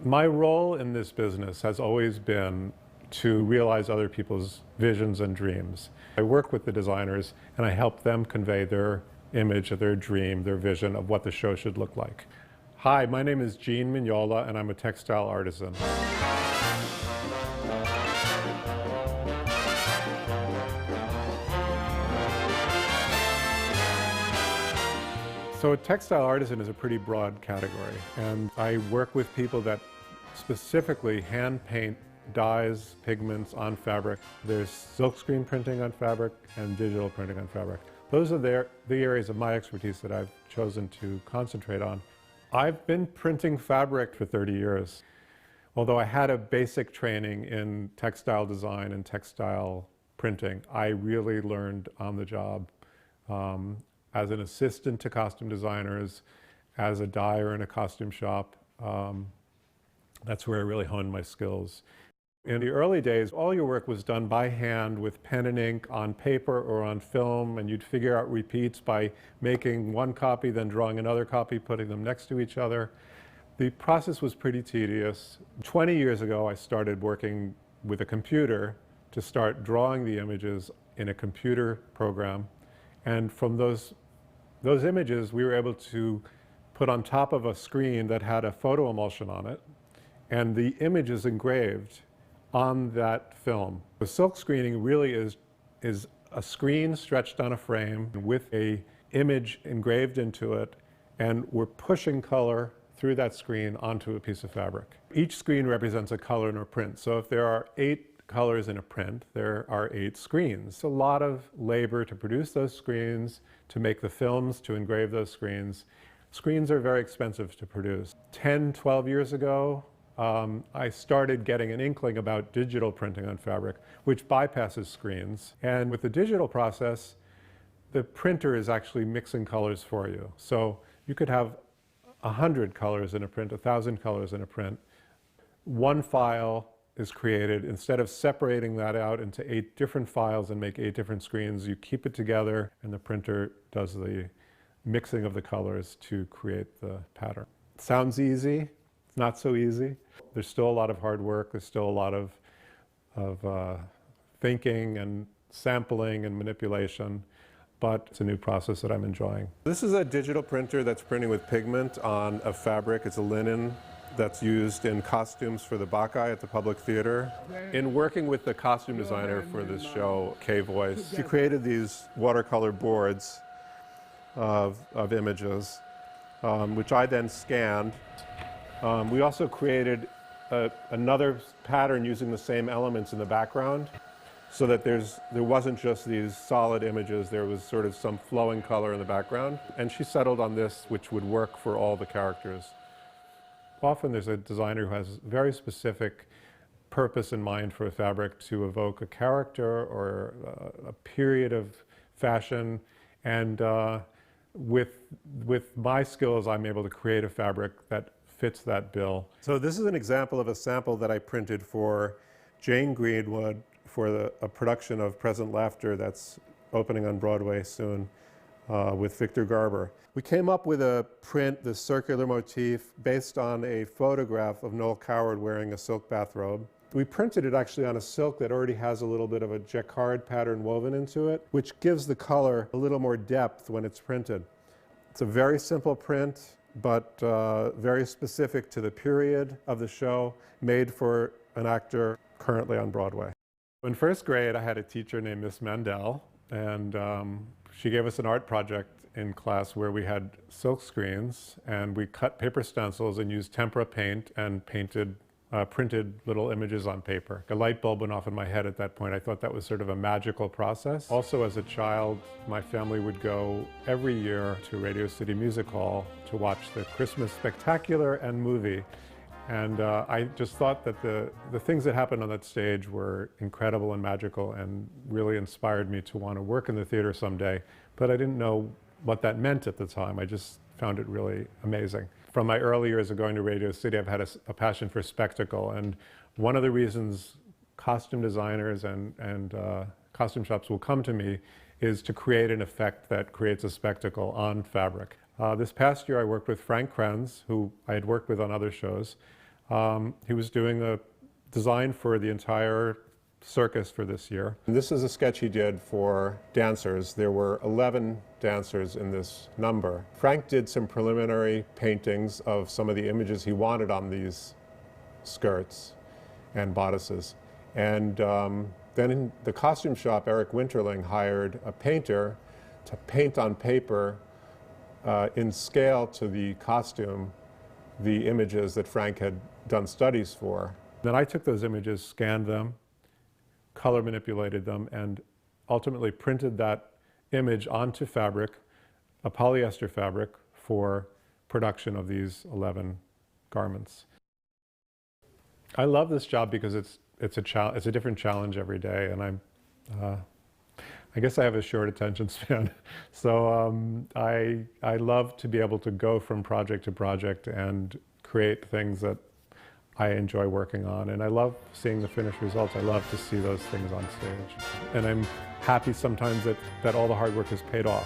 My role in this business has always been to realize other people's visions and dreams. I work with the designers and I help them convey their image of their dream, their vision of what the show should look like. Hi, my name is Gene Mignola and I'm a textile artisan. So a textile artisan is a pretty broad category, and I work with people that specifically hand paint dyes, pigments on fabric. There's silkscreen printing on fabric and digital printing on fabric. Those are the areas of my expertise that I've chosen to concentrate on. I've been printing fabric for 30 years. Although I had a basic training in textile design and textile printing, I really learned on the job. As an assistant to costume designers, as a dyer in a costume shop. That's where I really honed my skills. In the early days, all your work was done by hand with pen and ink on paper or on film, and you'd figure out repeats by making one copy, then drawing another copy, putting them next to each other. The process was pretty tedious. 20 years ago, I started working with a computer to start drawing the images in a computer program. And from those images, we were able to put on top of a screen that had a photo emulsion on it, and the image is engraved on that film. The silk screening really is a screen stretched on a frame with an image engraved into it, and we're pushing color through that screen onto a piece of fabric. Each screen represents a color in a print. So if there are 8 colors in a print, there are 8 screens. It's a lot of labor to produce those screens, to make the films, to engrave those screens. Screens are very expensive to produce. 10, 12 years ago, I started getting an inkling about digital printing on fabric, which bypasses screens. And with the digital process, the printer is actually mixing colors for you. So you could have 100 colors in a print, 1,000 colors in a print. One file is created. Instead of separating that out into 8 different files and make 8 different screens, you keep it together and the printer does the mixing of the colors to create the pattern. It sounds easy. It's not so easy. There's still a lot of hard work. There's still a lot of thinking and sampling and manipulation, but it's a new process that I'm enjoying. This is a digital printer that's printing with pigment on a fabric. It's a linen that's used in costumes for the Bacchae at the Public Theater. In working with the costume designer for this show, Kay Voice, she created these watercolor boards of images, which I then scanned. We also created another pattern using the same elements in the background, so that there wasn't just these solid images, there was sort of some flowing color in the background. And she settled on this, which would work for all the characters. Often there's a designer who has very specific purpose in mind for a fabric to evoke a character or a period of fashion. And with my skills, I'm able to create a fabric that fits that bill. So this is an example of a sample that I printed for Jane Greenwood for a production of Present Laughter that's opening on Broadway soon with Victor Garber. We came up with a print, this circular motif, based on a photograph of Noel Coward wearing a silk bathrobe. We printed it actually on a silk that already has a little bit of a jacquard pattern woven into it, which gives the color a little more depth when it's printed. It's a very simple print, but very specific to the period of the show, made for an actor currently on Broadway. In first grade, I had a teacher named Miss Mandel, and she gave us an art project in class where we had silk screens, and we cut paper stencils and used tempera paint and printed little images on paper. A light bulb went off in my head at that point. I thought that was sort of a magical process. Also, as a child, my family would go every year to Radio City Music Hall to watch the Christmas Spectacular and movie. And I just thought that the things that happened on that stage were incredible and magical and really inspired me to want to work in the theater someday. But I didn't know what that meant at the time. I just found it really amazing. From my early years of going to Radio City, I've had a passion for spectacle. And one of the reasons costume designers and costume shops will come to me is to create an effect that creates a spectacle on fabric. This past year, I worked with Frank Krenz, who I had worked with on other shows. He was doing a design for the entire circus for this year. And this is a sketch he did for dancers. There were 11 dancers in this number. Frank did some preliminary paintings of some of the images he wanted on these skirts and bodices. And then in the costume shop, Eric Winterling hired a painter to paint on paper in scale to the costume the images that Frank had done studies for. Then I took those images, scanned them, color manipulated them, and ultimately printed that image onto fabric, a polyester fabric, for production of these 11 garments. I love this job because it's a different challenge every day, and I guess I have a short attention span. So I love to be able to go from project to project and create things that I enjoy working on, and I love seeing the finished results. I love to see those things on stage. And I'm happy sometimes that all the hard work has paid off.